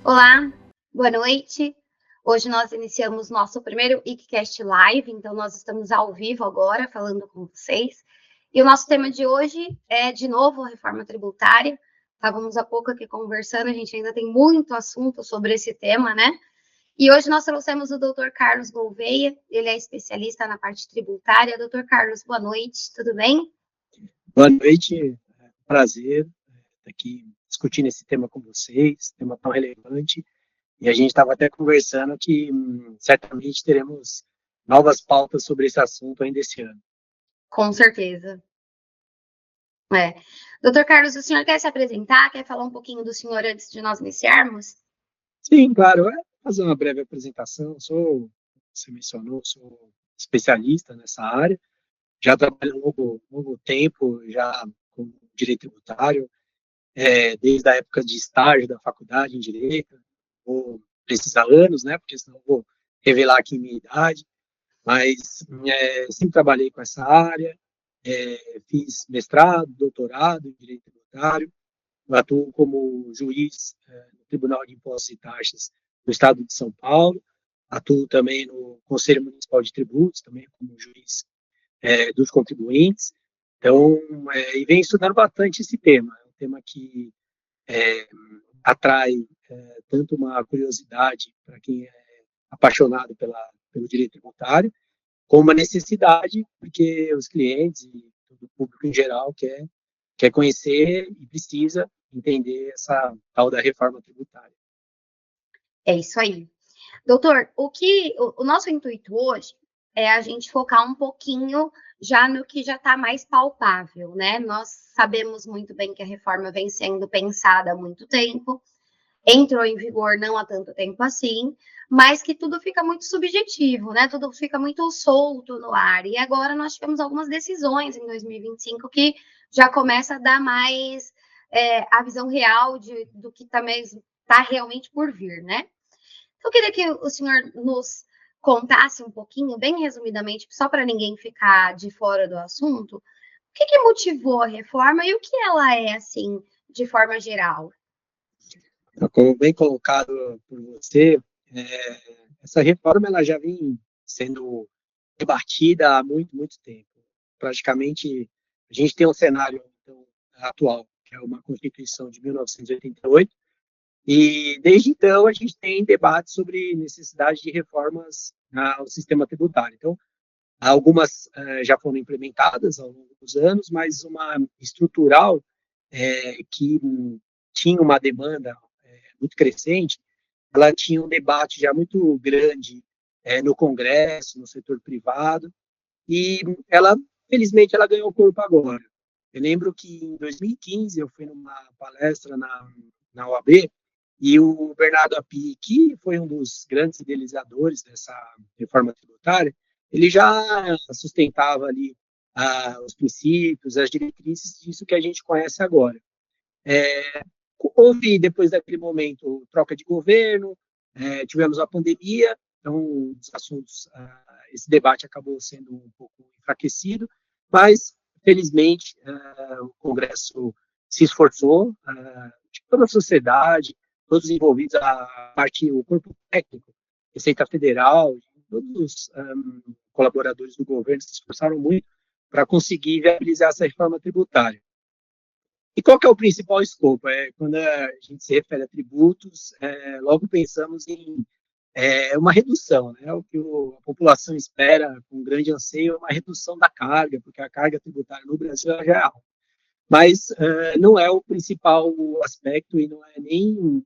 Olá, boa noite. Hoje nós iniciamos nosso primeiro ICCast Live, então nós estamos ao vivo agora falando com vocês. E o nosso tema de hoje é, de novo, a reforma tributária. Estávamos há pouco aqui conversando, a gente ainda tem muito assunto sobre esse tema, né? E hoje nós trouxemos o Dr. Carlos Gouveia, ele é especialista na parte tributária. Dr. Carlos, boa noite, tudo bem? Boa noite, prazer estar aqui discutindo esse tema com vocês, tema tão relevante. E a gente estava até conversando que certamente teremos novas pautas sobre esse assunto ainda esse ano. Com certeza. Dr. Carlos, o senhor quer se apresentar? Quer falar um pouquinho do senhor antes de nós iniciarmos? Sim, claro, fazer uma breve apresentação. Você mencionou, sou especialista nessa área, já trabalho há longo tempo já com direito tributário, desde a época de estágio da faculdade em Direito, vou precisar anos, né, porque senão vou revelar aqui minha idade, mas sempre trabalhei com essa área, fiz mestrado, doutorado em Direito Tributário, atuo como juiz no Tribunal de Impostos e Taxas do Estado de São Paulo, atuo também no Conselho Municipal de Tributos, também como juiz dos contribuintes, então, e venho estudando bastante esse tema, é um tema que atrai tanto uma curiosidade para quem é apaixonado pelo direito tributário, como uma necessidade, porque os clientes e o público em geral quer conhecer e precisa entender essa tal da reforma tributária. É isso aí. Doutor, o nosso intuito hoje é a gente focar um pouquinho já no que já está mais palpável, né? Nós sabemos muito bem que a reforma vem sendo pensada há muito tempo, entrou em vigor não há tanto tempo assim, mas que tudo fica muito subjetivo, né? Tudo fica muito solto no ar. E agora nós tivemos algumas decisões em 2025 que já começa a dar mais a visão real do que também está realmente por vir, né? Eu queria que o senhor nos contasse um pouquinho, bem resumidamente, só para ninguém ficar de fora do assunto, o que motivou a reforma e o que ela é, assim, de forma geral? Como bem colocado por você, essa reforma ela já vem sendo debatida há muito tempo. Praticamente, a gente tem um cenário então, atual, que é uma Constituição de 1988, e desde então a gente tem debate sobre necessidade de reformas ao sistema tributário. Então, algumas já foram implementadas ao longo dos anos, mas uma estrutural que tinha uma demanda muito crescente, ela tinha um debate já muito grande no Congresso, no setor privado, e ela, felizmente, ela ganhou corpo agora. Eu lembro que em 2015 eu fui numa palestra na OAB e o Bernardo Api, que foi um dos grandes idealizadores dessa reforma tributária, ele já sustentava ali os princípios, as diretrizes disso que a gente conhece agora. Houve, depois daquele momento, troca de governo, tivemos a pandemia, então os assuntos, esse debate acabou sendo um pouco enfraquecido, mas, felizmente, o Congresso se esforçou, toda a sociedade, todos os envolvidos, a parte, o corpo técnico, Receita Federal, todos os colaboradores do governo se esforçaram muito para conseguir viabilizar essa reforma tributária. E qual que é o principal escopo? Quando a gente se refere a tributos, logo pensamos em uma redução, né? O que a população espera com grande anseio é uma redução da carga, porque a carga tributária no Brasil já é alta. Mas não é o principal aspecto e não é nem,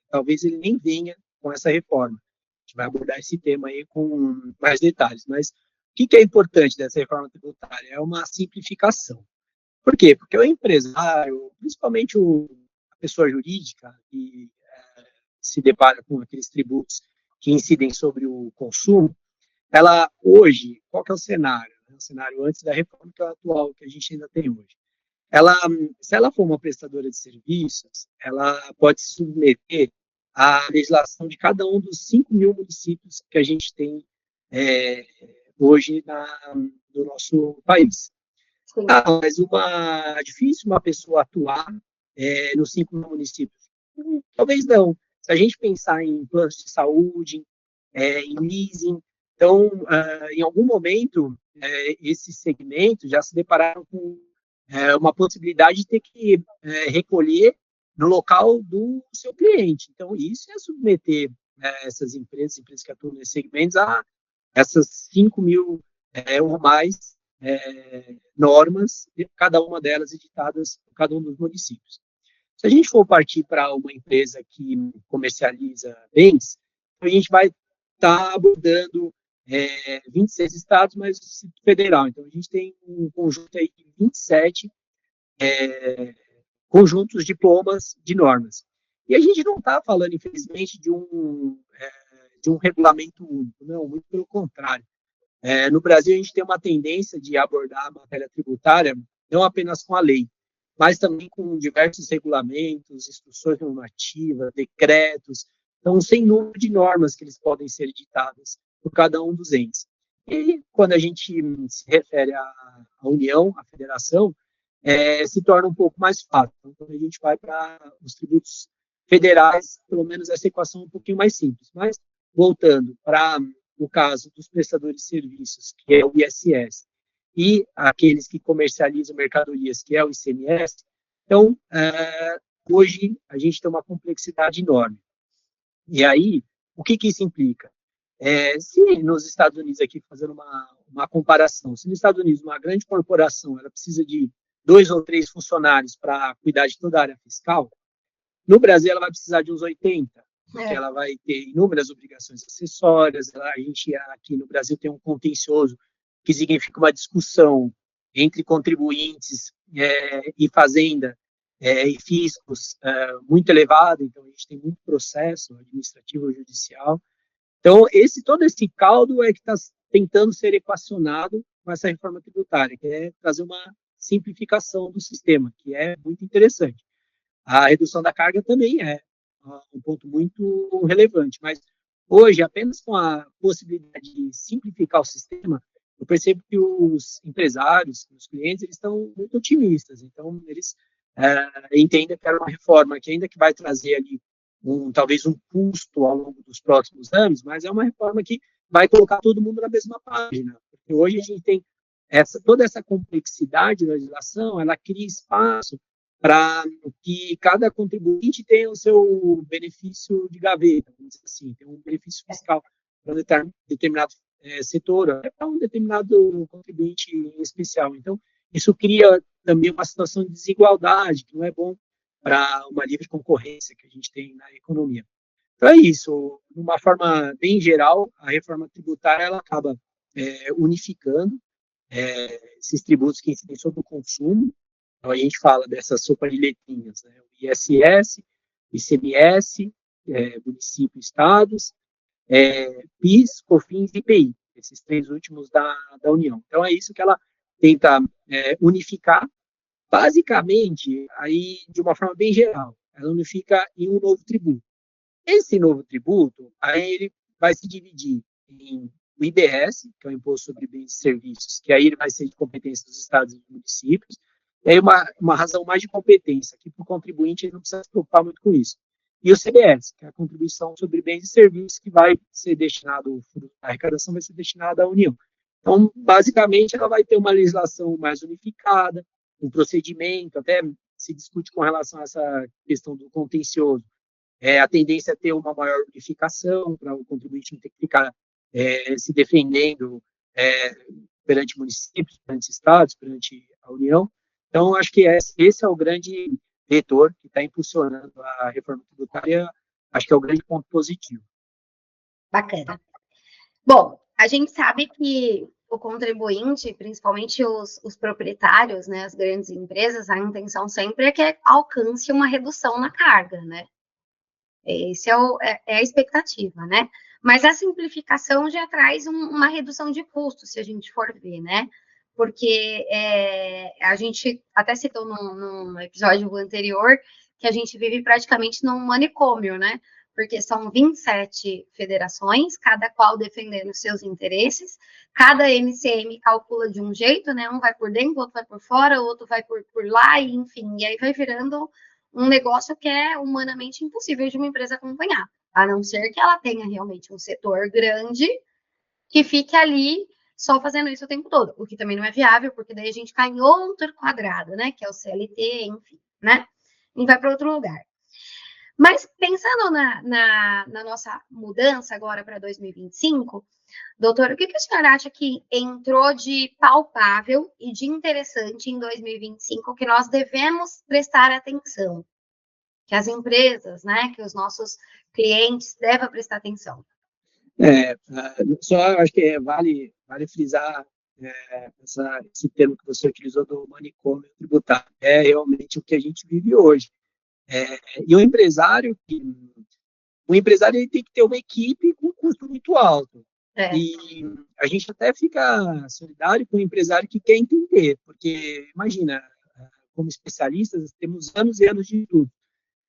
talvez ele nem venha com essa reforma. A gente vai abordar esse tema aí com mais detalhes. Mas o que é importante dessa reforma tributária? É uma simplificação. Por quê? Porque o empresário, principalmente a pessoa jurídica, que se depara com aqueles tributos que incidem sobre o consumo, ela hoje, qual que é o cenário? O cenário antes da reforma, que é o atual, que a gente ainda tem hoje. Ela, se ela for uma prestadora de serviços, ela pode se submeter à legislação de cada um dos 5 mil municípios que a gente tem hoje no nosso país. Mas difícil uma pessoa atuar nos 5 municípios? Talvez não, Se a gente pensar em planos de saúde, em leasing, então, em algum momento, esses segmentos já se depararam com uma possibilidade de ter que recolher no local do seu cliente. Então, isso é submeter essas empresas que atuam nesses segmentos, a essas 5.000 ou mais normas, cada uma delas editadas por cada um dos municípios. Se a gente for partir para uma empresa que comercializa bens, a gente vai estar abordando 26 estados, mas o Distrito Federal. Então, a gente tem um conjunto aí de 27 conjuntos, diplomas de normas. E a gente não está falando, infelizmente, de um regulamento único, não, muito pelo contrário. No Brasil, a gente tem uma tendência de abordar a matéria tributária não apenas com a lei, mas também com diversos regulamentos, instruções normativas, decretos, então, sem número de normas que eles podem ser editadas por cada um dos entes. E quando a gente se refere à União, à Federação, se torna um pouco mais fácil. Então, quando a gente vai para os tributos federais, pelo menos essa equação é um pouquinho mais simples. Mas, voltando para o caso dos prestadores de serviços, que é o ISS, e aqueles que comercializam mercadorias, que é o ICMS, então, hoje a gente tem uma complexidade enorme. E aí, o que isso implica? Se nos Estados Unidos, aqui fazendo uma comparação, se nos Estados Unidos uma grande corporação ela precisa de 2 ou 3 funcionários para cuidar de toda a área fiscal, no Brasil ela vai precisar de uns 80, porque ela vai ter inúmeras obrigações acessórias, a gente aqui no Brasil tem um contencioso, que significa uma discussão entre contribuintes e fazenda e fiscos muito elevado, então a gente tem muito processo administrativo ou judicial. Então, todo esse caldo é que está tentando ser equacionado com essa reforma tributária, que é trazer uma simplificação do sistema, que é muito interessante. A redução da carga também é um ponto muito relevante, mas hoje, apenas com a possibilidade de simplificar o sistema, eu percebo que os empresários, os clientes, eles estão muito otimistas, então eles entendem que era uma reforma que ainda que vai trazer ali talvez um custo ao longo dos próximos anos, mas é uma reforma que vai colocar todo mundo na mesma página, porque hoje a gente tem toda essa complexidade da legislação, ela cria espaço para que cada contribuinte tenha o seu benefício de gaveta, vamos dizer assim, tem um benefício fiscal para um determinado setor, para um determinado contribuinte em especial. Então, isso cria também uma situação de desigualdade, que não é bom para uma livre concorrência que a gente tem na economia. Então, é isso. De uma forma bem geral, a reforma tributária ela acaba unificando esses tributos que incidem sobre o consumo. Então, a gente fala dessa sopa de letrinhas, né? O ISS, ICMS, município, estados, PIS, COFINS e IPI, esses 3 últimos da União. Então, é isso que ela tenta unificar, basicamente, aí, de uma forma bem geral, ela unifica em um novo tributo. Esse novo tributo, aí ele vai se dividir em o IBS, que é o Imposto sobre Bens e Serviços, que aí ele vai ser de competência dos estados e municípios, e aí uma razão mais de competência, que para o contribuinte ele não precisa se preocupar muito com isso. E o CBS, que é a Contribuição sobre Bens e Serviços, que vai ser destinado, a arrecadação vai ser destinada à União. Então, basicamente, ela vai ter uma legislação mais unificada, um procedimento, até se discute com relação a essa questão do contencioso, a tendência é ter uma maior unificação, para o contribuinte não ter que ficar se defendendo perante municípios, perante estados, perante a União. Então, acho que esse é o grande vetor que está impulsionando a reforma tributária, acho que é o grande ponto positivo. Bacana. Bom, a gente sabe que o contribuinte, principalmente os proprietários, né, as grandes empresas, a intenção sempre é que alcance uma redução na carga, né? Esse é a expectativa, né? Mas a simplificação já traz uma redução de custos, se a gente for ver, né? Porque a gente até citou num episódio anterior que a gente vive praticamente num manicômio, né? Porque são 27 federações, cada qual defendendo seus interesses, cada MCM calcula de um jeito, né? Um vai por dentro, o outro vai por fora, o outro vai por lá, e enfim, e aí vai virando um negócio que é humanamente impossível de uma empresa acompanhar, a não ser que ela tenha realmente um setor grande que fique ali só fazendo isso o tempo todo, o que também não é viável, porque daí a gente cai em outro quadrado, né, que é o CLT, enfim, né, e vai para outro lugar. Mas pensando na nossa mudança agora para 2025, doutor, o que o senhor acha que entrou de palpável e de interessante em 2025 que nós devemos prestar atenção? Que as empresas, né, que os nossos clientes devem prestar atenção? Só acho que vale frisar esse termo que você utilizou do manicômio tributário. É realmente o que a gente vive hoje. E o empresário ele tem que ter uma equipe com custo muito alto. E a gente até fica solidário com o empresário que quer entender, porque, imagina, como especialistas, temos anos e anos de estudo.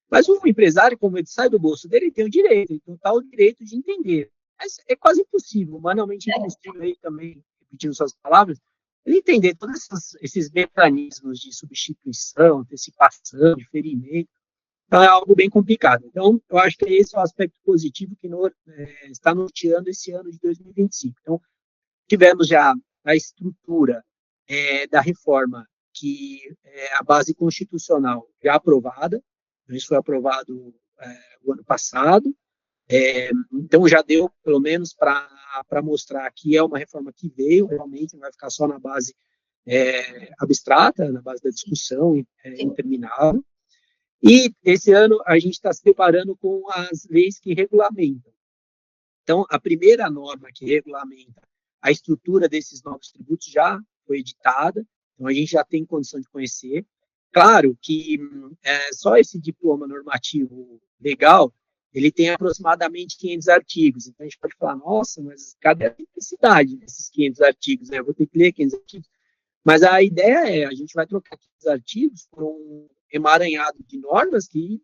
Mas o empresário, como ele sai do bolso dele, ele tem o direito, ele tem o tal direito de entender. Mas é quase impossível, manualmente impossível aí também, repetindo suas palavras, ele entender todos esses mecanismos de substituição, antecipação, diferimento. Então, é algo bem complicado. Então, eu acho que esse é o aspecto positivo que está norteando esse ano de 2025. Então, tivemos já a estrutura da reforma, que é a base constitucional já aprovada, isso foi aprovado o ano passado, então já deu, pelo menos, para mostrar que é uma reforma que veio, realmente, não vai ficar só na base abstrata, na base da discussão interminável. E esse ano a gente está se deparando com as leis que regulamentam. Então, a primeira norma que regulamenta a estrutura desses novos tributos já foi editada, então a gente já tem condição de conhecer. Claro que só esse diploma normativo legal, ele tem aproximadamente 500 artigos, então a gente pode falar, nossa, mas cadê a necessidade desses 500 artigos? Eu vou ter que ler 500 artigos. Mas a ideia a gente vai trocar 500 artigos por um emaranhado de normas que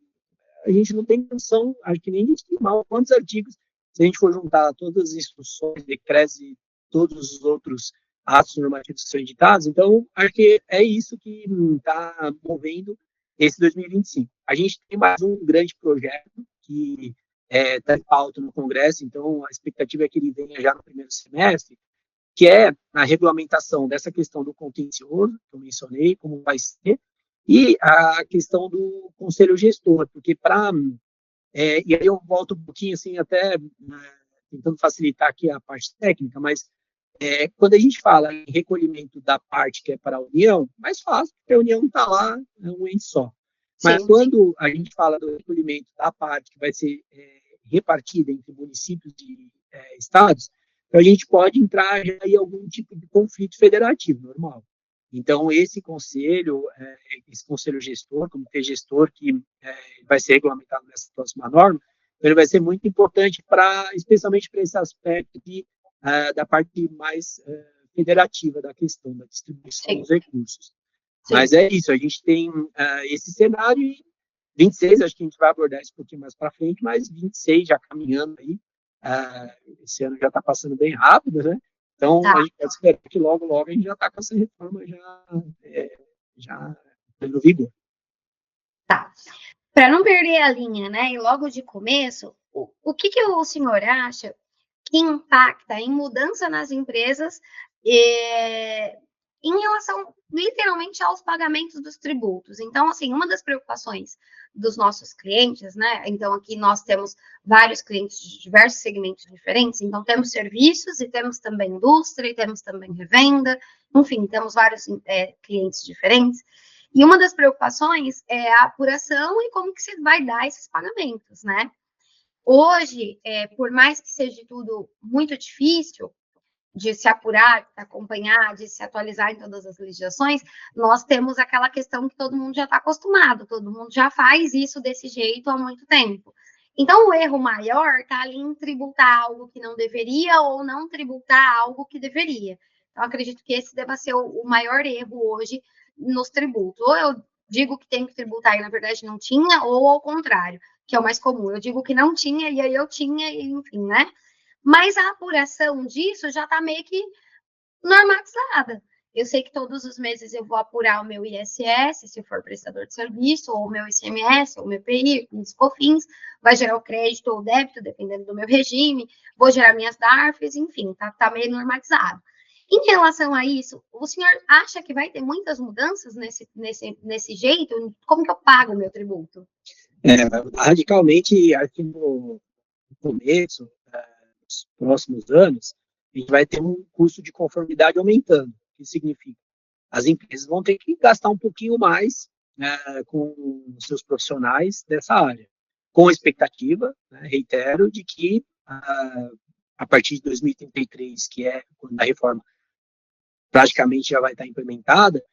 a gente não tem noção, acho que nem de estimar quantos artigos, se a gente for juntar todas as instruções, decretos e todos os outros atos normativos que são editados. Então, acho que é isso que está movendo esse 2025. A gente tem mais um grande projeto que está em pauta no Congresso, então a expectativa é que ele venha já no primeiro semestre, que é a regulamentação dessa questão do contencioso, que eu mencionei, como vai ser, e a questão do conselho gestor, porque e aí eu volto um pouquinho, assim, até tentando facilitar aqui a parte técnica, mas quando a gente fala em recolhimento da parte que é para a União, mais fácil, porque a União está lá, é um ente só. Mas quando a gente fala do recolhimento da parte que vai ser repartida entre municípios e estados, então a gente pode entrar já em algum tipo de conflito federativo, normal. Então, esse conselho gestor, comitê gestor, que vai ser regulamentado nessa próxima norma, ele vai ser muito importante, especialmente para esse aspecto da parte mais federativa da questão, da distribuição dos recursos. Mas é isso, a gente tem esse cenário, e 26, acho que a gente vai abordar isso um pouquinho mais para frente, mas 26 já caminhando aí, esse ano já está passando bem rápido, né? Então, a gente pode esperar que logo, logo a gente já está com essa reforma já no vigor. Tá. Para não perder a linha, né, e logo de começo, o que o senhor acha que impacta em mudança nas empresas em relação, literalmente, aos pagamentos dos tributos? Então, assim, uma das preocupações dos nossos clientes, né, então aqui nós temos vários clientes de diversos segmentos diferentes, então temos serviços e temos também indústria, e temos também revenda, enfim, temos vários clientes diferentes. E uma das preocupações é a apuração e como que se vai dar esses pagamentos, né? Hoje, por mais que seja tudo muito difícil de se apurar, de acompanhar, de se atualizar em todas as legislações, nós temos aquela questão que todo mundo já está acostumado, todo mundo já faz isso desse jeito há muito tempo. Então, o erro maior está ali em tributar algo que não deveria ou não tributar algo que deveria. Então, acredito que esse deva ser o maior erro hoje nos tributos. Ou eu digo que tem que tributar e, na verdade, não tinha, ou ao contrário, que é o mais comum. Eu digo que não tinha e aí eu tinha, e, enfim, né? Mas a apuração disso já está meio que normatizada. Eu sei que todos os meses eu vou apurar o meu ISS, se for prestador de serviço, ou o meu ICMS, ou o meu PI, os COFINS, vai gerar o crédito ou o débito, dependendo do meu regime, vou gerar minhas DARFs, enfim, tá meio normalizado. Em relação a isso, o senhor acha que vai ter muitas mudanças nesse jeito? Como que eu pago o meu tributo? Radicalmente, aqui no começo, nos próximos anos, a gente vai ter um custo de conformidade aumentando. O que significa? As empresas vão ter que gastar um pouquinho mais, né, com seus profissionais dessa área, com a expectativa, né, reitero, de que a partir de 2033, que é quando a reforma praticamente já vai estar implementada,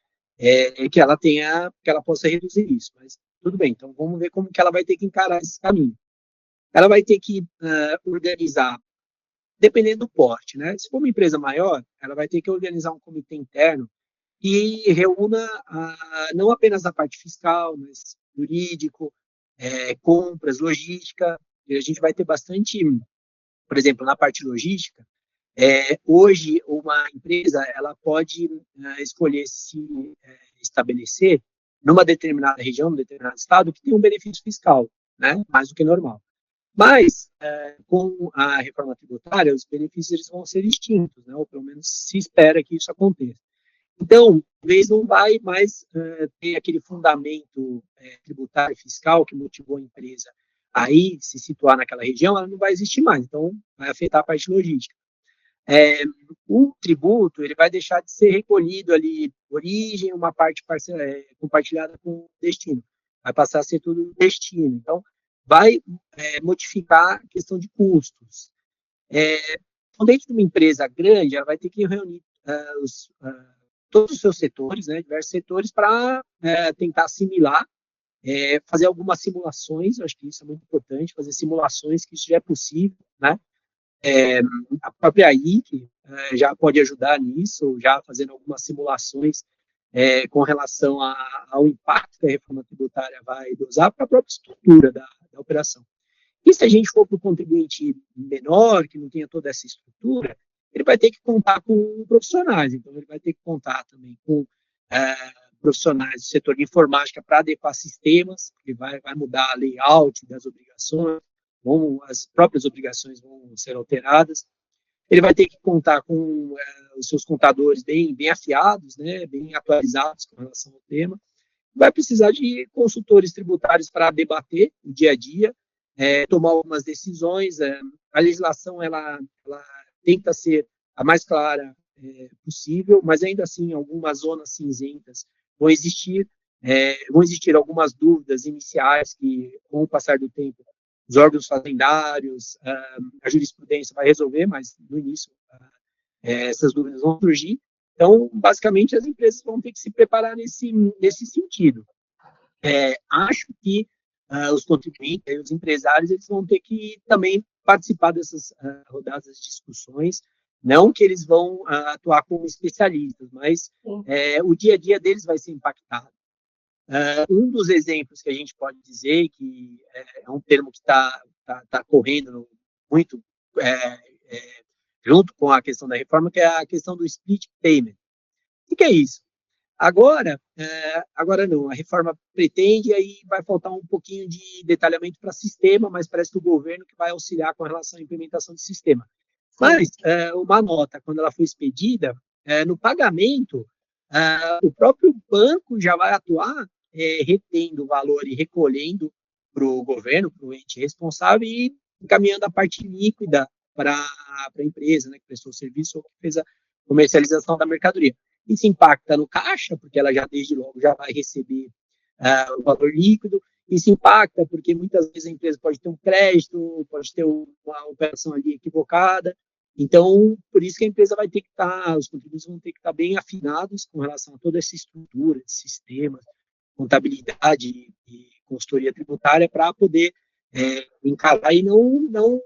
que ela possa reduzir isso. Mas tudo bem, então vamos ver como que ela vai ter que encarar esse caminho. Ela vai ter que organizar, dependendo do porte, né? Se for uma empresa maior, ela vai ter que organizar um comitê interno que reúna não apenas a parte fiscal, mas jurídico, compras, logística. E a gente vai ter bastante, por exemplo, na parte logística. Hoje, uma empresa ela pode escolher se estabelecer numa determinada região, num determinado estado, que tem um benefício fiscal, né, mais do que normal. Mas, com a reforma tributária, os benefícios eles vão ser extintos, né, ou pelo menos se espera que isso aconteça. Então, talvez não vai mais ter aquele fundamento tributário fiscal que motivou a empresa a ir se situar naquela região, ela não vai existir mais. Então, vai afetar a parte logística. O tributo ele vai deixar de ser recolhido ali origem, uma parte compartilhada com destino. Vai passar a ser tudo destino. Então, vai modificar a questão de custos. Então, dentro de uma empresa grande, ela vai ter que reunir todos os seus setores, né, diversos setores, para tentar assimilar, fazer algumas simulações, eu acho que isso é muito importante, fazer simulações, que isso já é possível, né? A própria IC já pode ajudar nisso, já fazendo algumas simulações com relação ao impacto que a reforma tributária vai dosar para a própria estrutura da operação. E se a gente for para o contribuinte menor, que não tenha toda essa estrutura, ele vai ter que contar com profissionais, então ele vai ter que contar também com profissionais do setor de informática para adequar sistemas, que vai mudar a layout das obrigações, as próprias obrigações vão ser alteradas. Ele vai ter que contar com os seus contadores bem afiados, né, bem atualizados com relação ao tema. Vai precisar de consultores tributários para debater o dia a dia, tomar algumas decisões. A legislação ela tenta ser a mais clara possível, mas ainda assim algumas zonas cinzentas vão existir algumas dúvidas iniciais que, com o passar do tempo, os órgãos fazendários, a jurisprudência vai resolver, mas no início essas dúvidas vão surgir. Então, basicamente, as empresas vão ter que se preparar nesse sentido. Acho que os contribuintes, os empresários, eles vão ter que também participar dessas rodadas de discussões, não que eles vão atuar como especialistas, mas o dia a dia deles vai ser impactado. Um dos exemplos que a gente pode dizer, que é um termo que está correndo muito junto com a questão da reforma, que é a questão do split payment. O que é isso? Agora não, a reforma pretende, e aí vai faltar um pouquinho de detalhamento para sistema, mas parece que o governo que vai auxiliar com relação à implementação do sistema. Mas uma nota, quando ela foi expedida, no pagamento, o próprio banco já vai atuar retendo o valor e recolhendo para o governo, para o ente responsável, e encaminhando a parte líquida para a empresa, né, que prestou o serviço ou que fez a comercialização da mercadoria. Isso impacta no caixa, porque ela já desde logo já vai receber o valor líquido. Isso impacta porque muitas vezes a empresa pode ter um crédito, pode ter uma operação ali equivocada. Então, por isso que a empresa vai ter que os contribuintes vão ter que estar bem afinados com relação a toda essa estrutura de sistemas, contabilidade e consultoria tributária para poder encarar e não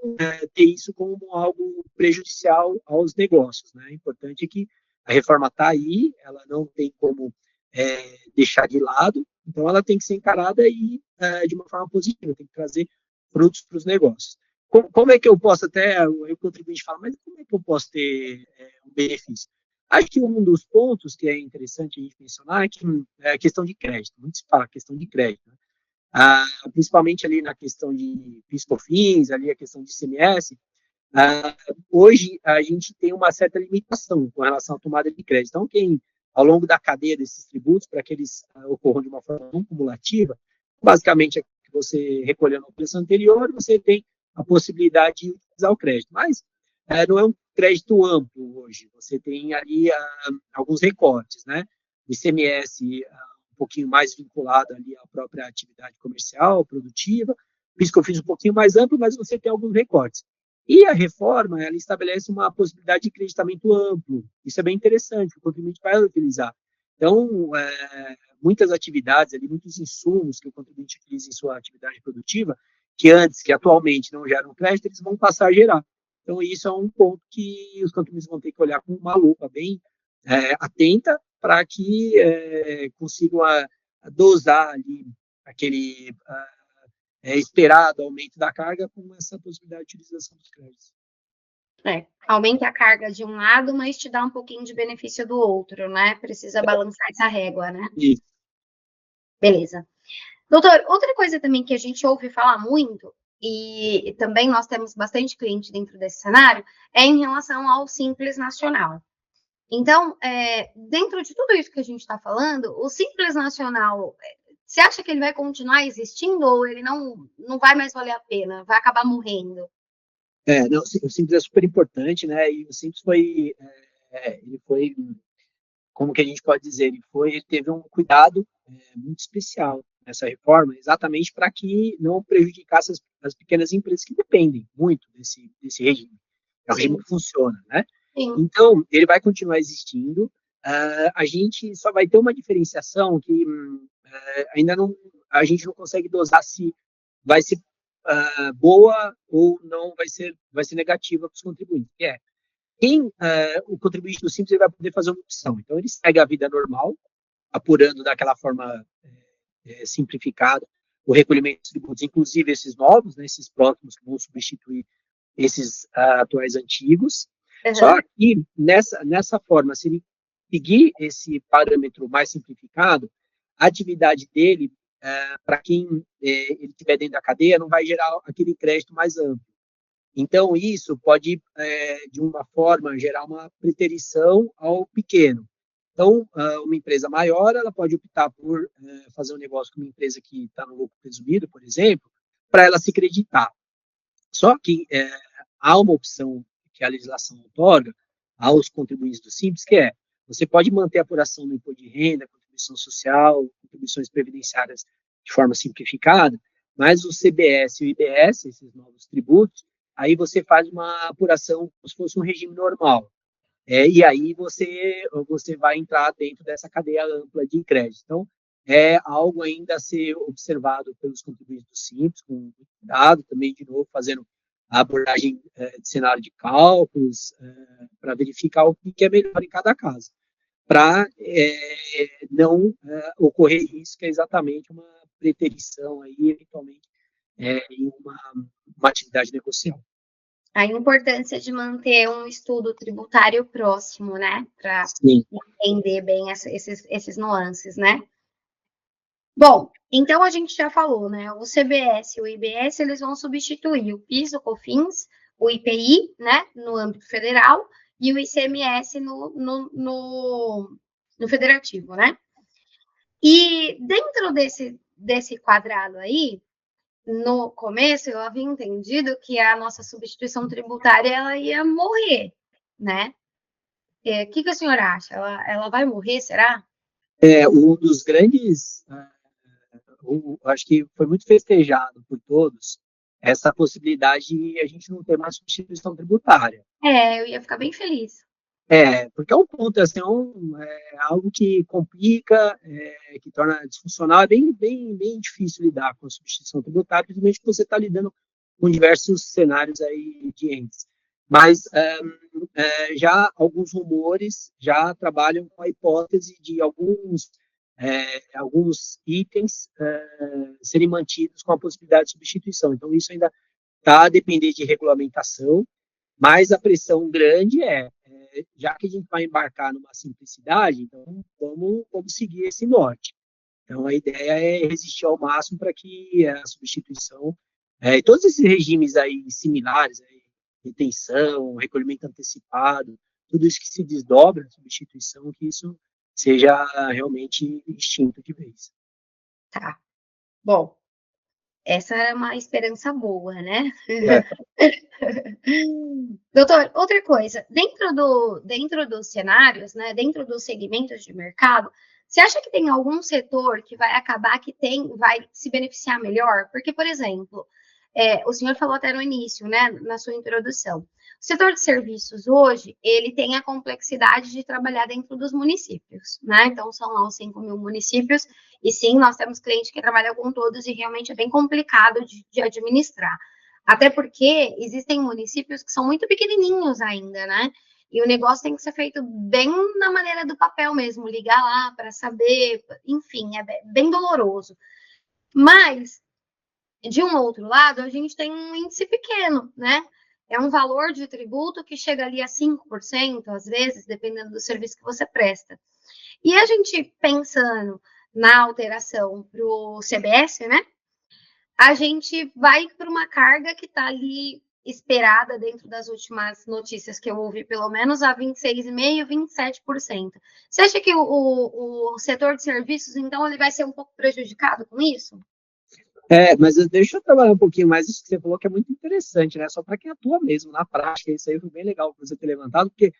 ter isso como algo prejudicial aos negócios, né? O importante é que a reforma está aí, ela não tem como deixar de lado, então ela tem que ser encarada de uma forma positiva, tem que trazer frutos para os negócios. Como é que eu posso, até o contribuinte fala, mas como é que eu posso ter um benefício? Acho que um dos pontos que é interessante a gente mencionar é a questão de crédito. Muito se fala questão de crédito, né? Principalmente ali na questão de PIS/COFINS, ali a questão de ICMS. Hoje a gente tem uma certa limitação com relação à tomada de crédito. Então, quem, ao longo da cadeia desses tributos, para que eles ocorram de uma forma não cumulativa, basicamente é que você recolhendo a operação anterior, você tem a possibilidade de utilizar o crédito. Mas não é um crédito amplo hoje. Você tem ali alguns recortes, né? O ICMS um pouquinho mais vinculado ali à própria atividade comercial, produtiva. Por isso que eu fiz um pouquinho mais amplo, mas você tem alguns recortes. E a reforma, ela estabelece uma possibilidade de creditamento amplo. Isso é bem interessante, o contribuinte vai utilizar. Então, muitas atividades ali, muitos insumos que o contribuinte utiliza em sua atividade produtiva, que atualmente não geram crédito, eles vão passar a gerar. Então, isso é um ponto que os contribuintes vão ter que olhar com uma lupa bem atenta para que consigam dosar ali aquele esperado aumento da carga com essa possibilidade de utilização dos créditos. Aumenta a carga de um lado, mas te dá um pouquinho de benefício do outro, né? Precisa balançar essa régua, né? Isso. Beleza. Doutor, outra coisa também que a gente ouve falar muito, e também nós temos bastante cliente dentro desse cenário, é em relação ao Simples Nacional. Então, dentro de tudo isso que a gente está falando, o Simples Nacional, você acha que ele vai continuar existindo ou ele não vai mais valer a pena, vai acabar morrendo? Não, o Simples é super importante, né? E o Simples ele foi, como que a gente pode dizer, ele teve um cuidado muito especial nessa reforma, exatamente para que não prejudicasse as pequenas empresas que dependem muito desse regime. É um regime que funciona, né? Sim. Então, ele vai continuar existindo. A gente só vai ter uma diferenciação que ainda não, a gente não consegue dosar se vai ser boa ou não vai ser negativa para os contribuintes. O contribuinte do Simples ele vai poder fazer uma opção. Então, ele segue a vida normal, apurando daquela forma simplificada o recolhimento de tributos, inclusive esses novos, né, esses próximos que vão substituir esses atuais antigos. Uhum. Só que nessa forma, se ele seguir esse parâmetro mais simplificado, a atividade dele, para quem ele estiver dentro da cadeia, não vai gerar aquele crédito mais amplo. Então, isso pode, de uma forma, gerar uma preterição ao pequeno. Então, uma empresa maior, ela pode optar por fazer um negócio com uma empresa que está no lucro presumido, por exemplo, para ela se creditar. Só que há uma opção que a legislação outorga aos contribuintes do Simples, que você pode manter a apuração do imposto de renda, contribuição social, contribuições previdenciárias de forma simplificada, mas o CBS e o IBS, esses novos tributos, aí você faz uma apuração como se fosse um regime normal. E aí você vai entrar dentro dessa cadeia ampla de crédito. Então, é algo ainda a ser observado pelos contribuintes do Simples, com cuidado, também, de novo, fazendo a abordagem de cenário de cálculos, para verificar o que é melhor em cada caso, para não ocorrer isso, que é exatamente uma preterição, aí, eventualmente, em uma atividade negocial. A importância de manter um estudo tributário próximo, né? Para entender bem esses nuances, né? Bom, então a gente já falou, né? O CBS e o IBS, eles vão substituir o PIS, o COFINS, o IPI, né? No âmbito federal, e o ICMS no federativo, né? E dentro desse quadrado aí, no começo, eu havia entendido que a nossa substituição tributária ela ia morrer, né? O que a senhora acha? Ela vai morrer, será? Um dos grandes... acho que foi muito festejado por todos essa possibilidade de a gente não ter mais substituição tributária. Eu ia ficar bem feliz. Porque é um ponto, assim, algo que complica, que torna disfuncional, é bem difícil lidar com a substituição tributária, principalmente porque você está lidando com diversos cenários aí de entes. Mas já alguns rumores já trabalham com a hipótese de alguns itens serem mantidos com a possibilidade de substituição. Então, isso ainda está a depender de regulamentação, mas a pressão grande já que a gente vai embarcar numa simplicidade, então vamos seguir esse norte. Então, a ideia é resistir ao máximo para que a substituição, e todos esses regimes aí similares, aí, retenção, recolhimento antecipado, tudo isso que se desdobra na substituição, que isso seja realmente extinto de vez. Tá. Bom, essa é uma esperança boa, né? Doutor, outra coisa, dentro dos cenários, né, dentro dos segmentos de mercado, você acha que tem algum setor que vai acabar vai se beneficiar melhor? Porque, por exemplo, o senhor falou até no início, né, na sua introdução, o setor de serviços hoje, ele tem a complexidade de trabalhar dentro dos municípios, né? Então, são lá os 5 mil municípios, e sim, nós temos clientes que trabalham com todos e realmente é bem complicado de administrar. Até porque existem municípios que são muito pequenininhos ainda, né? E o negócio tem que ser feito bem na maneira do papel mesmo, ligar lá para saber, enfim, é bem doloroso. Mas, de um outro lado, a gente tem um índice pequeno, né? É um valor de tributo que chega ali a 5%, às vezes, dependendo do serviço que você presta. E a gente pensando na alteração para o CBS, né? A gente vai para uma carga que está ali esperada dentro das últimas notícias que eu ouvi, pelo menos a 26,5%, 27%. Você acha que o setor de serviços, então, ele vai ser um pouco prejudicado com isso? Mas deixa eu trabalhar um pouquinho mais isso que você falou, que é muito interessante, né? Só para quem atua mesmo na prática, isso aí foi bem legal você ter levantado, porque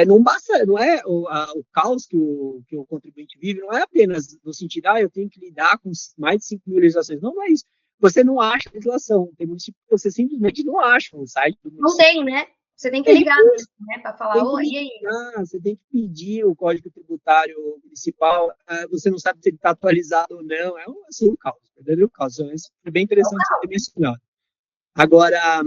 não basta, não é o caos que o contribuinte vive, não é apenas no sentido, eu tenho que lidar com mais de 5 mil legislações. Não, não é isso. Você não acha legislação. Tem município que você simplesmente não acha no site do município. Não tem, né? Você tem que ligar mesmo, né? Para falar, e aí? Você tem que pedir o Código Tributário Municipal, você não sabe se ele está atualizado ou não. Assim, um caos, verdadeiro caos. Isso é bem interessante você ter mencionado. Agora,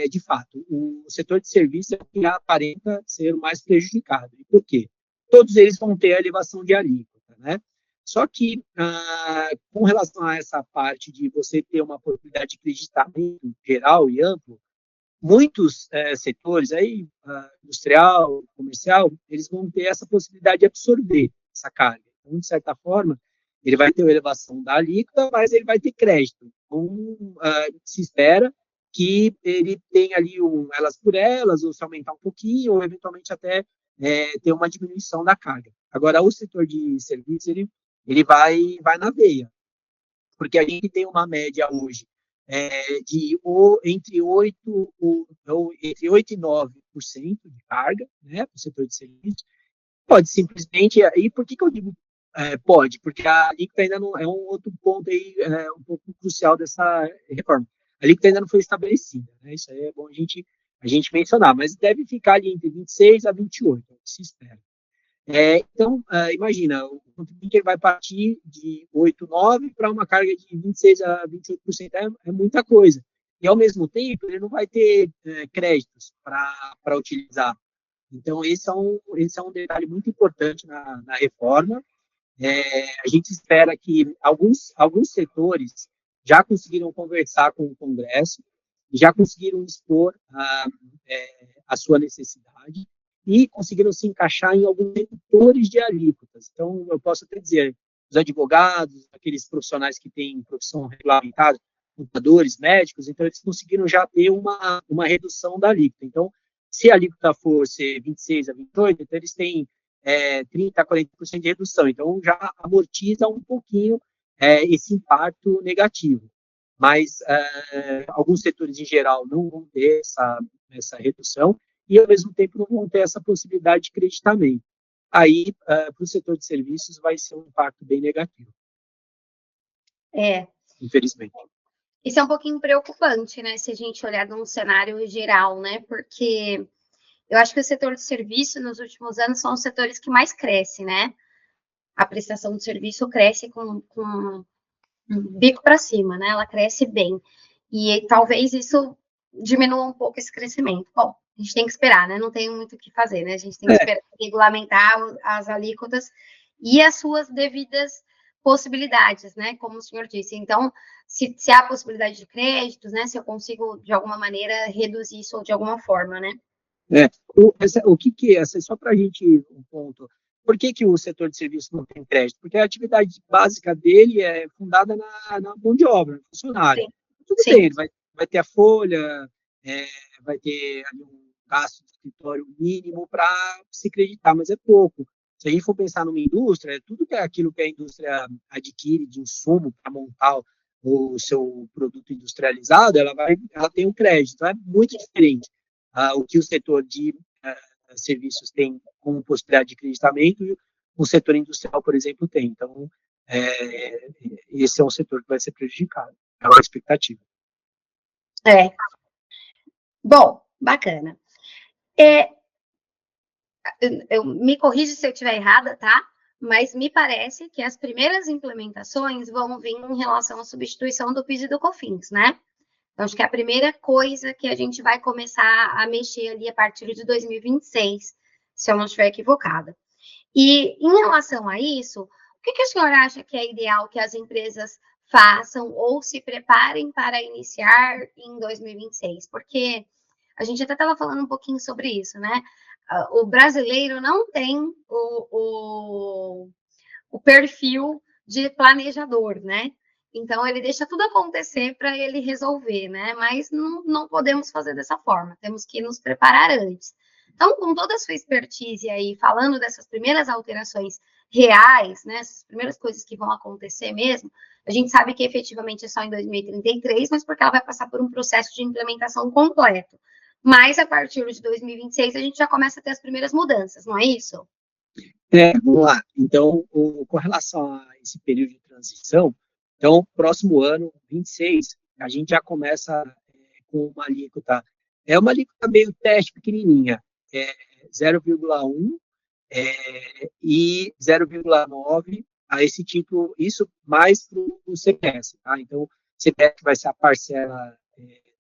de fato, o setor de serviço é o que aparenta ser o mais prejudicado. E por quê? Todos eles vão ter a elevação de alíquota, né? Só que, com relação a essa parte de você ter uma possibilidade de creditamento geral e amplo, muitos setores aí, industrial, comercial, eles vão ter essa possibilidade de absorver essa carga. Então, de certa forma, ele vai ter uma elevação da alíquota, mas ele vai ter crédito. Então, se espera que ele tenha ali elas por elas, ou se aumentar um pouquinho, ou eventualmente até ter uma diminuição da carga. Agora, o setor de serviços, ele vai na veia, porque a gente tem uma média hoje entre 8 e 9% de carga, né, para o setor de serviços. Pode simplesmente, e por que eu digo pode? Porque a alíquota ainda não é um outro ponto aí, um pouco crucial dessa reforma. A alíquota ainda não foi estabelecida, né, isso aí é bom a gente mencionar, mas deve ficar ali entre 26 a 28, é o que se espera. Então, imagina, o contribuinte vai partir de 8, 9 para uma carga de 26 a 28%, é muita coisa. E, ao mesmo tempo, ele não vai ter créditos para utilizar. Então, esse é um detalhe muito importante na reforma. A gente espera que alguns setores já conseguiram conversar com o Congresso, já conseguiram expor a sua necessidade, e conseguiram se encaixar em alguns redutores de alíquotas. Então, eu posso até dizer, os advogados, aqueles profissionais que têm profissão regulamentada, contadores, médicos, então eles conseguiram já ter uma redução da alíquota. Então, se a alíquota for ser 26 a 28, então eles têm 30 a 40% de redução. Então, já amortiza um pouquinho esse impacto negativo. Mas alguns setores, em geral, não vão ter essa redução, e, ao mesmo tempo, não vão ter essa possibilidade de creditamento. Aí, para o setor de serviços, vai ser um impacto bem negativo. Infelizmente. Isso é um pouquinho preocupante, né? Se a gente olhar num cenário geral, né? Porque eu acho que o setor de serviço, nos últimos anos, são os setores que mais crescem, né? A prestação de serviço cresce com um bico para cima, né? Ela cresce bem. E talvez isso diminua um pouco esse crescimento. Bom, a gente tem que esperar, né? Não tem muito o que fazer, né? A gente tem que esperar regulamentar as alíquotas e as suas devidas possibilidades, né? Como o senhor disse. Então, se há possibilidade de créditos, né? Se eu consigo, de alguma maneira, reduzir isso de alguma forma, né? O que é, só para a gente, um ponto, por que o setor de serviços não tem crédito? Porque a atividade básica dele é fundada na mão de obra, no funcionário. Sim, Tudo bem, sim, ele vai ter a folha, é, vai ter ali um gasto de escritório mínimo para se creditar, mas é pouco. Se a gente for pensar numa indústria, tudo que é aquilo que a indústria adquire de insumo para montar o seu produto industrializado, ela tem um crédito, então é muito diferente o que o setor de serviços tem como possibilidade de creditamento e o setor industrial, por exemplo, tem. Então, esse é um setor que vai ser prejudicado. É uma expectativa. Bom, bacana. Me corrige se eu estiver errada, tá? Mas me parece que as primeiras implementações vão vir em relação à substituição do PIS e do COFINS, né? Então, acho que é a primeira coisa que a gente vai começar a mexer ali a partir de 2026, se eu não estiver equivocada. E em relação a isso, o que a senhora acha que é ideal que as empresas façam ou se preparem para iniciar em 2026? Porque a gente até estava falando um pouquinho sobre isso, né? O brasileiro não tem o perfil de planejador, né? Então ele deixa tudo acontecer para ele resolver, né? Mas não podemos fazer dessa forma, temos que nos preparar antes. Então, com toda a sua expertise aí, falando dessas primeiras alterações reais, né? Essas primeiras coisas que vão acontecer mesmo, a gente sabe que efetivamente é só em 2033, mas porque ela vai passar por um processo de implementação completo. Mas a partir de 2026 a gente já começa a ter as primeiras mudanças, não é isso? Vamos lá. Então, com relação a esse período de transição, então, próximo ano, 26, a gente já começa com uma alíquota. É uma alíquota meio teste pequenininha, 0,1 e 0,9 a esse tipo, isso mais para o CPS. Tá? Então, o CPS vai ser a parcela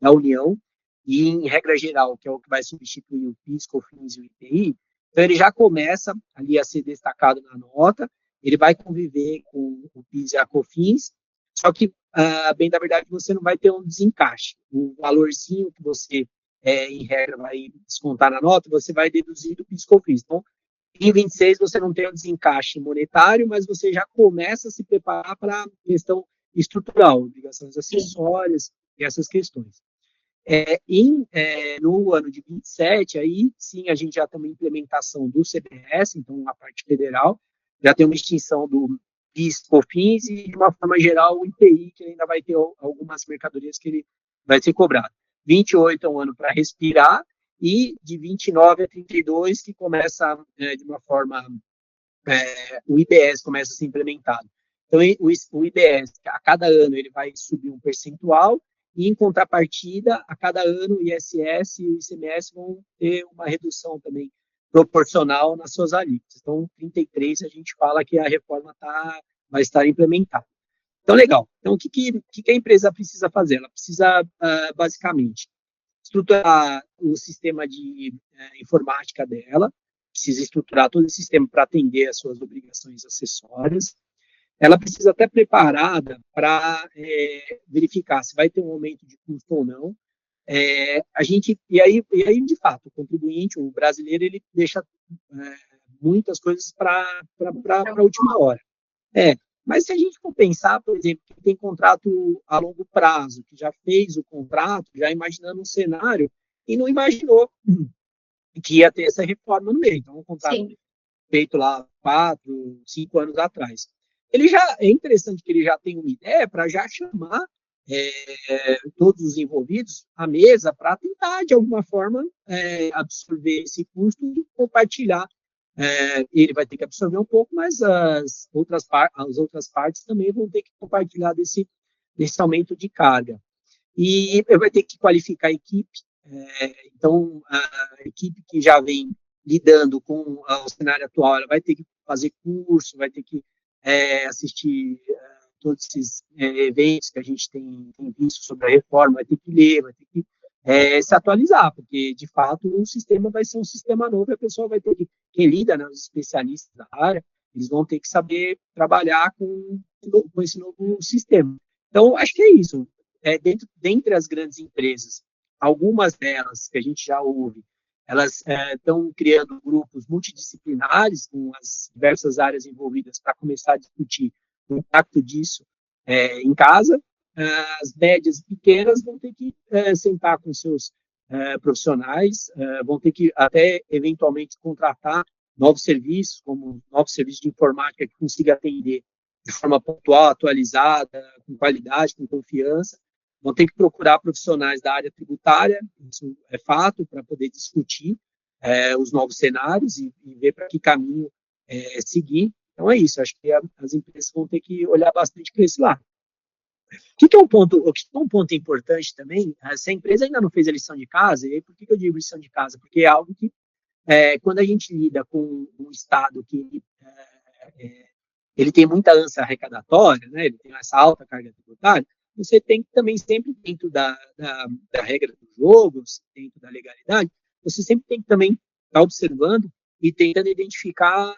da União, e em regra geral, que é o que vai substituir o PIS, COFINS e o IPI, então ele já começa ali a ser destacado na nota, ele vai conviver com o PIS e a COFINS, só que, bem da verdade, você não vai ter um desencaixe. O valorzinho que você, em regra, vai descontar na nota, você vai deduzir do PIS e COFINS. Então, em 26 você não tem o desencaixe monetário, mas você já começa a se preparar para a questão estrutural, obrigações acessórias e essas questões. No ano de 27, aí sim a gente já tem uma implementação do CBS, então a parte federal, já tem uma extinção do PIS, COFINS e, de uma forma geral, o IPI, que ainda vai ter algumas mercadorias que ele vai ser cobrado. 28 é um ano para respirar, e de 29 a 32 que começa, de uma forma, o IBS começa a ser implementado. Então, o IBS, a cada ano, ele vai subir um percentual, e, em contrapartida, a cada ano, o ISS e o ICMS vão ter uma redução também proporcional nas suas alíquotas. Então, 33, a gente fala que a reforma vai estar implementada. Então, legal. Então, o que a empresa precisa fazer? Ela precisa, basicamente, estruturar o sistema de informática dela, precisa estruturar todo o sistema para atender as suas obrigações acessórias. Ela precisa estar preparada para verificar se vai ter um aumento de custo ou não. E aí, de fato, o contribuinte, o brasileiro, ele deixa muitas coisas para a última hora. Mas se a gente for pensar, por exemplo, que tem contrato a longo prazo, que já fez o contrato, já imaginando um cenário, e não imaginou que ia ter essa reforma no meio. Então, um contrato feito lá 4, 5 anos atrás. É interessante que ele já tem uma ideia para já chamar todos os envolvidos à mesa para tentar, de alguma forma, absorver esse custo e compartilhar. Ele vai ter que absorver um pouco, mas as outras partes também vão ter que compartilhar desse aumento de carga. E vai ter que qualificar a equipe. Então, a equipe que já vem lidando com o cenário atual, ela vai ter que fazer curso, vai ter que assistir todos esses eventos que a gente tem visto sobre a reforma, vai ter que ler, vai ter que se atualizar, porque, de fato, o sistema vai ser um sistema novo e a pessoa vai ter que, quem lida, né, os especialistas da área, eles vão ter que saber trabalhar com esse novo sistema. Então, acho que é isso. Dentre as grandes empresas, algumas delas que a gente já ouve, elas estão criando grupos multidisciplinares com as diversas áreas envolvidas para começar a discutir o impacto disso em casa. As médias e pequenas vão ter que sentar com seus profissionais, vão ter que até eventualmente contratar novos serviços, como novos serviços de informática que consiga atender de forma pontual, atualizada, com qualidade, com confiança. Vão ter que procurar profissionais da área tributária, isso é fato, para poder discutir os novos cenários e ver para que caminho seguir. Então, é isso, acho que as empresas vão ter que olhar bastante para esse lado. O que é um ponto importante também? Se a empresa ainda não fez a lição de casa, e aí por que eu digo lição de casa? Porque é algo que, quando a gente lida com um Estado que ele tem muita ânsia arrecadatória, né, ele tem essa alta carga tributária, você tem que também sempre, dentro da regra do jogo, dentro da legalidade, você sempre tem que também estar observando e tentando identificar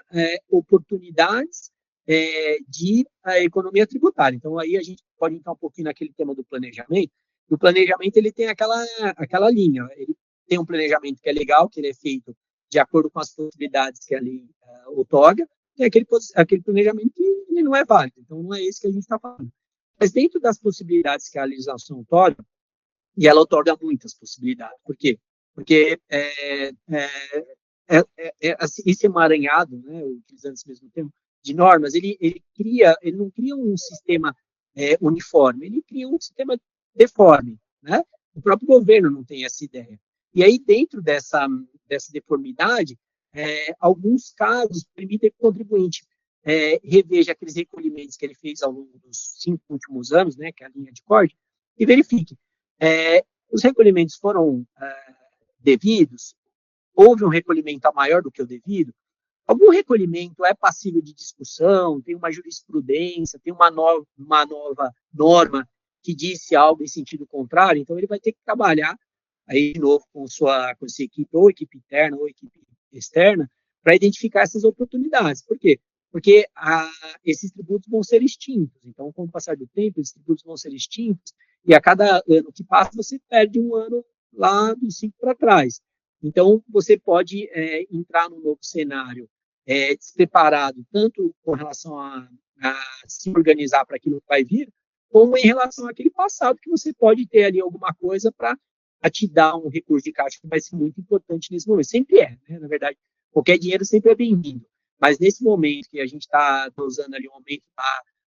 oportunidades de economia tributária. Então, aí a gente pode entrar um pouquinho naquele tema do planejamento. O planejamento, ele tem aquela linha. Ele tem um planejamento que é legal, que ele é feito de acordo com as possibilidades que a lei outorga, e aquele planejamento que ele não é válido. Então, não é esse que a gente está falando. Mas dentro das possibilidades que a legislação outorga, e ela outorga muitas possibilidades. Por quê? Porque esse emaranhado, né, utilizando esse mesmo termo, de normas, ele não cria um sistema uniforme, ele cria um sistema deforme, né? O próprio governo não tem essa ideia. E aí, dentro dessa deformidade, alguns casos permitem que o contribuinte reveja aqueles recolhimentos que ele fez ao longo dos 5 últimos anos, né, que é a linha de corte, e verifique. Os recolhimentos foram devidos? Houve um recolhimento maior do que o devido? Algum recolhimento é passível de discussão, tem uma jurisprudência, tem uma nova norma que disse algo em sentido contrário, então ele vai ter que trabalhar aí de novo com sua equipe, ou equipe interna, ou equipe externa, para identificar essas oportunidades. Por quê? Porque esses tributos vão ser extintos. Então, com o passar do tempo, esses tributos vão ser extintos, e a cada ano que passa, você perde um ano lá dos 5 para trás. Então, você pode entrar num novo cenário despreparado, tanto com relação a se organizar para aquilo que vai vir, como em relação àquele passado, que você pode ter ali alguma coisa para te dar um recurso de caixa que vai ser muito importante nesse momento. Sempre né? Na verdade, qualquer dinheiro sempre é bem-vindo. Mas nesse momento que a gente está usando ali um aumento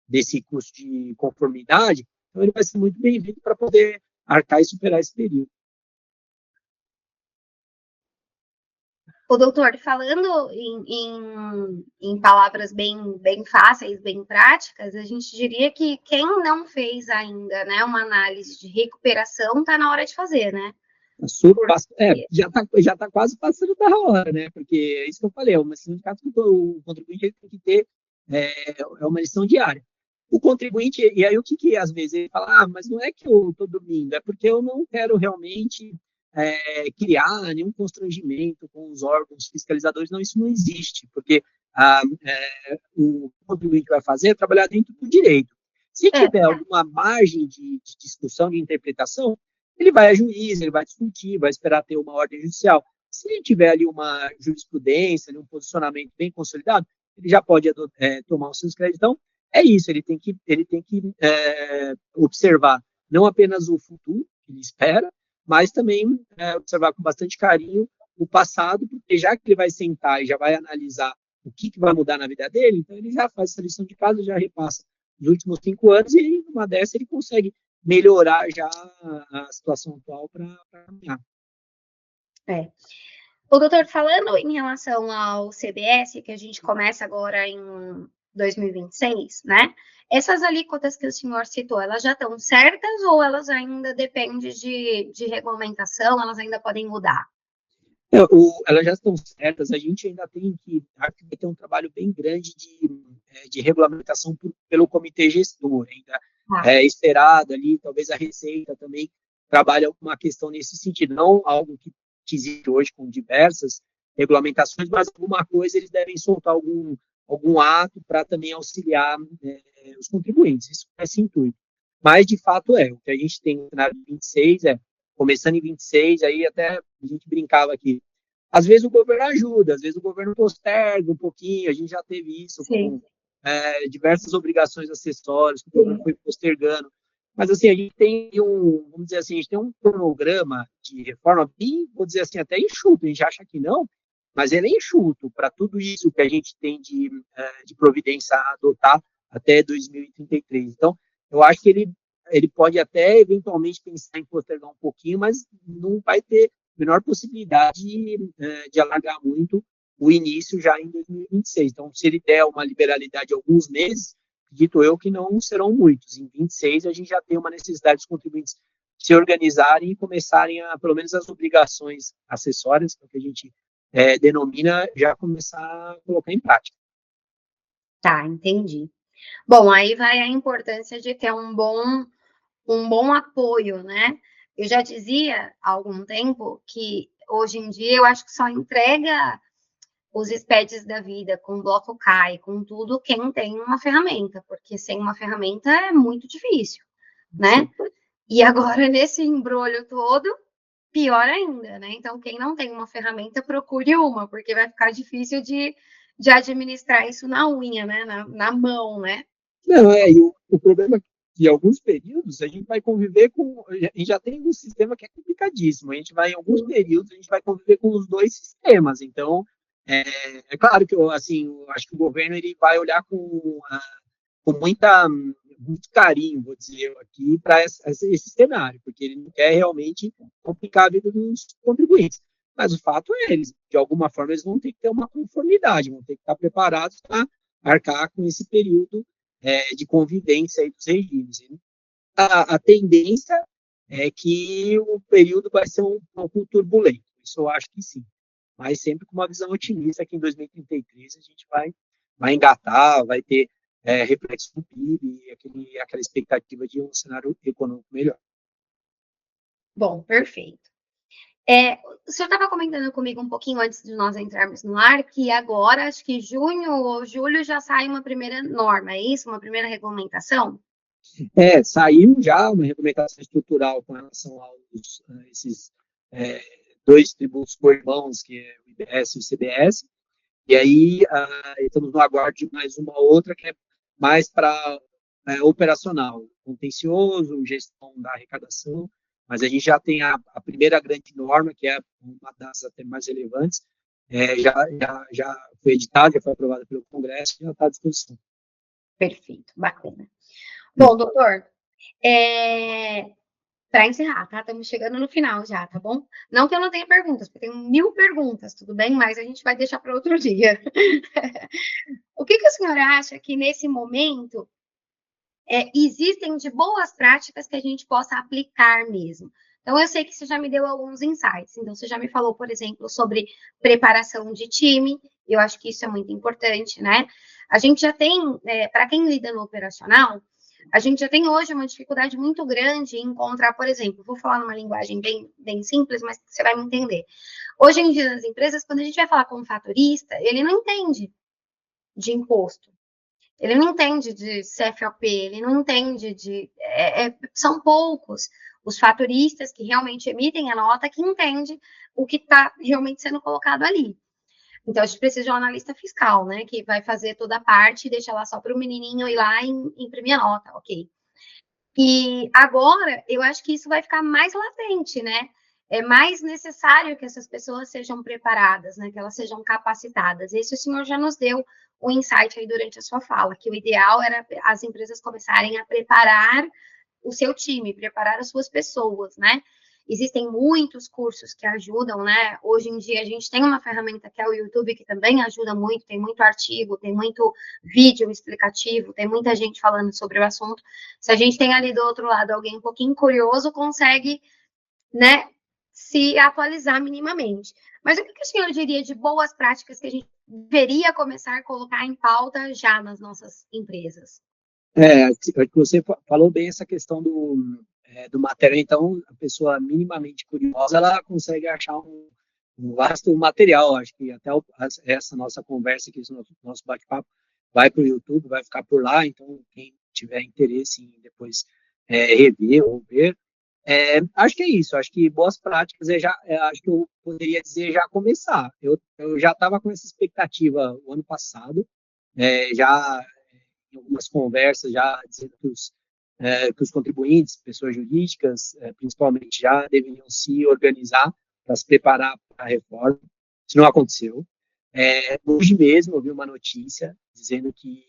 desse custo de conformidade, então ele vai ser muito bem-vindo para poder arcar e superar esse período. O doutor, falando em palavras bem fáceis, bem práticas, a gente diria que quem não fez ainda, né, uma análise de recuperação está na hora de fazer, né? Já tá quase passando da hora, né? Porque é isso que eu falei, uma lição de casa que o contribuinte tem que ter uma lição diária. O contribuinte, e aí o que às vezes ele fala, mas não é que eu estou dormindo, é porque eu não quero realmente criar nenhum constrangimento com os órgãos fiscalizadores. Não, isso não existe, porque o contribuinte vai fazer é trabalhar dentro do direito. Se tiver alguma margem de discussão, de interpretação, ele vai a juiz, ele vai discutir, vai esperar ter uma ordem judicial. Se ele tiver ali uma jurisprudência, um posicionamento bem consolidado, ele já pode tomar os seus créditos. Então, é isso, ele tem que observar não apenas o futuro que ele espera, mas também observar com bastante carinho o passado, porque já que ele vai sentar e já vai analisar o que vai mudar na vida dele, então ele já faz essa lição de casa, já repassa os últimos 5 anos, e aí, numa dessa ele consegue melhorar já a situação atual para caminhar. O doutor, falando em relação ao CBS, que a gente começa agora em 2026, né? Essas alíquotas que o senhor citou, elas já estão certas ou elas ainda dependem de regulamentação, elas ainda podem mudar? Elas já estão certas, a gente ainda tem que ter um trabalho bem grande de regulamentação pelo comitê gestor, ainda esperado ali, talvez a Receita também trabalhe alguma questão nesse sentido, não algo que existe hoje com diversas regulamentações, mas alguma coisa eles devem soltar algum ato para também auxiliar os contribuintes, isso é esse intuito. Mas, de fato, o que a gente tem no cenário de 26 começando em 26, aí até a gente brincava aqui, às vezes o governo ajuda, às vezes o governo posterga um pouquinho, a gente já teve isso Sim, com diversas obrigações acessórias que o governo sim. foi postergando. Mas, assim, a gente tem vamos dizer assim, a gente tem um cronograma de reforma bem, vou dizer assim, até enxuto, a gente acha que não, mas ele é enxuto para tudo isso que a gente tem de providência a adotar até 2033. Então, eu acho que ele pode até, eventualmente, pensar em postergar um pouquinho, mas não vai ter a menor possibilidade de alargar muito o início já em 2026. Então, se ele der uma liberalidade de alguns meses, dito eu que não serão muitos. Em 26, a gente já tem uma necessidade dos contribuintes se organizarem e começarem a, pelo menos as obrigações acessórias, que a gente denomina, já começar a colocar em prática. Tá, entendi. Bom, aí vai a importância de ter um bom apoio, né? Eu já dizia há algum tempo que hoje em dia eu acho que só entrega os SPEDs da vida com bloco CAI, com tudo, quem tem uma ferramenta, porque sem uma ferramenta é muito difícil, né? Sim. E agora, nesse embrulho todo, pior ainda, né? Então, quem não tem uma ferramenta, procure uma, porque vai ficar difícil de administrar isso na unha, né? Na mão, né? Não, e o problema é que em alguns períodos a gente vai conviver com. A gente já tem um sistema que é complicadíssimo. A gente vai, em alguns períodos, a gente vai conviver com os dois sistemas. Então, é, é claro que assim, eu acho que o governo ele vai olhar com muito carinho, vou dizer aqui, para esse cenário, porque ele não quer realmente complicar a vida dos contribuintes. Mas o fato é, eles, de alguma forma, eles vão ter que ter uma conformidade, vão ter que estar preparados para arcar com esse período de convivência aí dos regimes. A tendência é que o período vai ser um pouco turbulento, isso eu acho que sim, mas sempre com uma visão otimista que em 2033 a gente vai engatar, vai ter reflexo no PIB e aquela expectativa de um cenário econômico melhor. Bom, perfeito. O senhor estava comentando comigo um pouquinho antes de nós entrarmos no ar, que agora, acho que junho ou julho, já sai uma primeira norma, é isso? Uma primeira regulamentação? Saiu já uma regulamentação estrutural com relação a esses dois tributos co-irmãos, que é o IBS e o CBS, e aí estamos no aguardo de mais uma outra que é mais para operacional, contencioso, gestão da arrecadação, mas a gente já tem a primeira grande norma, que é uma das até mais relevantes, já foi editada, já foi aprovada pelo Congresso e já está à disposição. Perfeito, bacana. Bom, doutor, para encerrar, tá? Estamos chegando no final já, tá bom? Não que eu não tenha perguntas, porque eu tenho 1000 perguntas, tudo bem? Mas a gente vai deixar para outro dia. O que o senhor acha que nesse momento existem de boas práticas que a gente possa aplicar mesmo? Então, eu sei que você já me deu alguns insights. Então, você já me falou, por exemplo, sobre preparação de time. Eu acho que isso é muito importante, né? A gente já tem, para quem lida no operacional, a gente já tem hoje uma dificuldade muito grande em encontrar, por exemplo, vou falar numa linguagem bem simples, mas você vai me entender. Hoje em dia, nas empresas, quando a gente vai falar com um fatorista, ele não entende de imposto. Ele não entende de CFOP, ele não entende de. São poucos os faturistas que realmente emitem a nota que entende o que está realmente sendo colocado ali. Então, a gente precisa de um analista fiscal, né? Que vai fazer toda a parte e deixa lá só para o menininho ir lá e imprimir a nota, ok. E agora, eu acho que isso vai ficar mais latente, né? É mais necessário que essas pessoas sejam preparadas, né? Que elas sejam capacitadas. Esse o senhor já nos deu o insight aí durante a sua fala, que o ideal era as empresas começarem a preparar o seu time, preparar as suas pessoas, né? Existem muitos cursos que ajudam, né? Hoje em dia a gente tem uma ferramenta que é o YouTube, que também ajuda muito, tem muito artigo, tem muito vídeo explicativo, tem muita gente falando sobre o assunto. Se a gente tem ali do outro lado alguém um pouquinho curioso, consegue, né, se atualizar minimamente. Mas o que o senhor diria de boas práticas que a gente deveria começar a colocar em pauta já nas nossas empresas? Você falou bem essa questão do material, então a pessoa minimamente curiosa, ela consegue achar um vasto material, acho que até essa nossa conversa aqui, esse nosso bate-papo, vai para o YouTube, vai ficar por lá, então quem tiver interesse em depois rever ou ver, Acho que é isso, acho que boas práticas, acho que eu poderia dizer já começar. Eu já estava com essa expectativa o ano passado, já em algumas conversas, já dizendo que os contribuintes, pessoas jurídicas, principalmente, já deveriam se organizar para se preparar para a reforma. Isso não aconteceu. Hoje mesmo eu vi uma notícia dizendo que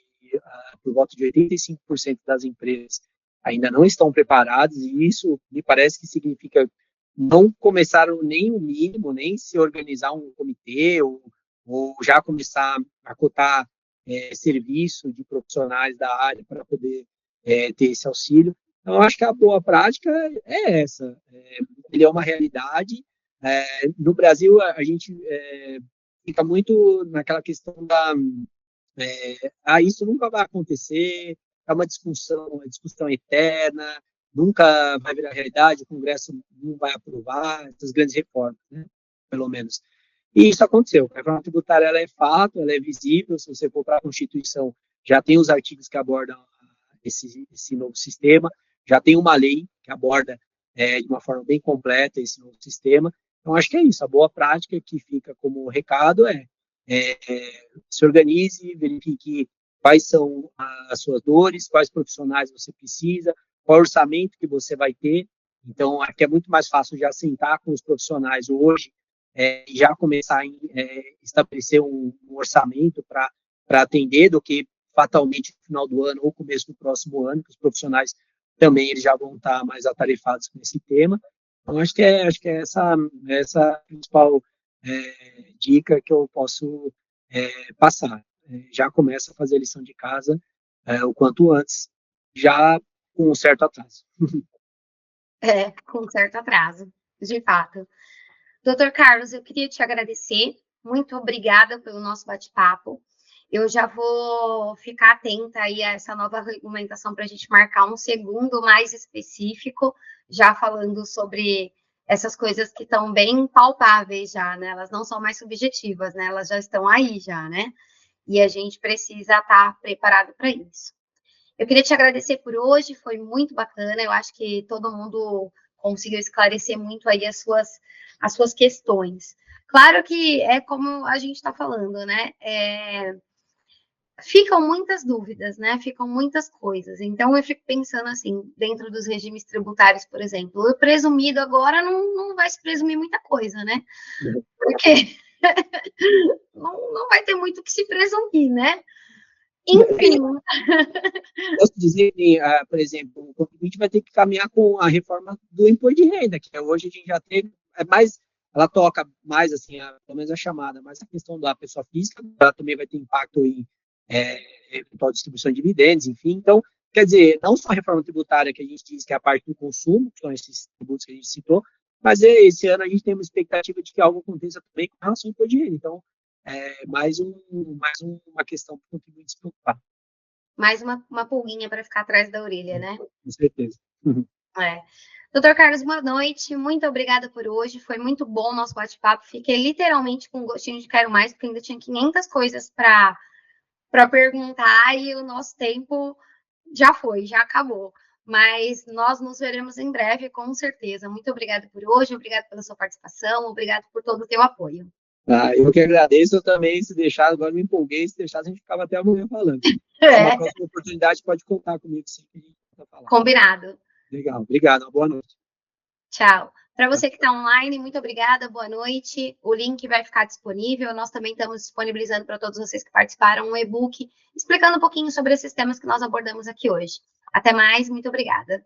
por volta de 85% das empresas ainda não estão preparadas, e isso me parece que significa não começaram nem o mínimo, nem se organizar um comitê, ou já começar a cotar serviço de profissionais da área para poder ter esse auxílio. Então, eu acho que a boa prática é essa. Ele é uma realidade. No Brasil, a gente fica muito naquela questão isso nunca vai acontecer, é uma discussão eterna, nunca vai virar realidade, o Congresso não vai aprovar essas grandes reformas, né, pelo menos. E isso aconteceu. A reforma tributária ela é fato, ela é visível, se você for para a Constituição, já tem os artigos que abordam esse novo sistema, já tem uma lei que aborda de uma forma bem completa esse novo sistema. Então, acho que é isso. A boa prática que fica como recado se organize, verifique quais são as suas dores, quais profissionais você precisa, qual orçamento que você vai ter. Então, aqui é muito mais fácil já sentar com os profissionais hoje e já começar a estabelecer um orçamento para atender do que fatalmente no final do ano ou começo do próximo ano, que os profissionais também eles já vão estar mais atarefados com esse tema. Então, acho que é essa a principal dica que eu posso passar. Já começa a fazer a lição de casa o quanto antes, já com um certo atraso. Com um certo atraso, de fato. Doutor Carlos, eu queria te agradecer. Muito obrigada pelo nosso bate-papo. Eu já vou ficar atenta aí a essa nova regulamentação para a gente marcar um segundo mais específico, já falando sobre essas coisas que estão bem palpáveis já, né? Elas não são mais subjetivas, né? Elas já estão aí já, né? E a gente precisa estar preparado para isso. Eu queria te agradecer por hoje, foi muito bacana. Eu acho que todo mundo conseguiu esclarecer muito aí as suas questões. Claro que é como a gente está falando, né? Ficam muitas dúvidas, né? Ficam muitas coisas. Então, eu fico pensando assim, dentro dos regimes tributários, por exemplo, o presumido agora não vai se presumir muita coisa, né? Porque não vai ter muito o que se presumir, né? Enfim. Posso dizer que, por exemplo, o contribuinte vai ter que caminhar com a reforma do imposto de renda, que hoje a gente já teve, ela toca mais, assim, pelo menos a chamada, mas a questão da pessoa física, ela também vai ter impacto em eventual distribuição de dividendos, enfim. Então, quer dizer, não só a reforma tributária que a gente diz que é a parte do consumo, que são esses tributos que a gente citou, mas esse ano a gente tem uma expectativa de que algo aconteça também com relação ao imposto de renda. Então, mais uma questão para o contribuinte se preocupar. Mais uma pulguinha para ficar atrás da orelha, né? Com certeza. Doutor Carlos, boa noite. Muito obrigada por hoje. Foi muito bom o nosso bate-papo. Fiquei literalmente com um gostinho de quero mais, porque ainda tinha 500 coisas para perguntar e o nosso tempo já foi, já acabou. Mas nós nos veremos em breve, com certeza. Muito obrigada por hoje, obrigada pela sua participação, obrigado por todo o teu apoio. Eu que agradeço, eu também, se deixar, agora me empolguei, se deixar, a gente ficava até amanhã falando. Uma próxima oportunidade, pode contar comigo sempre que a gente vai falar. Combinado. Legal, obrigado, uma boa noite. Tchau. Para você que está online, muito obrigada, boa noite. O link vai ficar disponível. Nós também estamos disponibilizando para todos vocês que participaram um e-book explicando um pouquinho sobre esses temas que nós abordamos aqui hoje. Até mais, muito obrigada.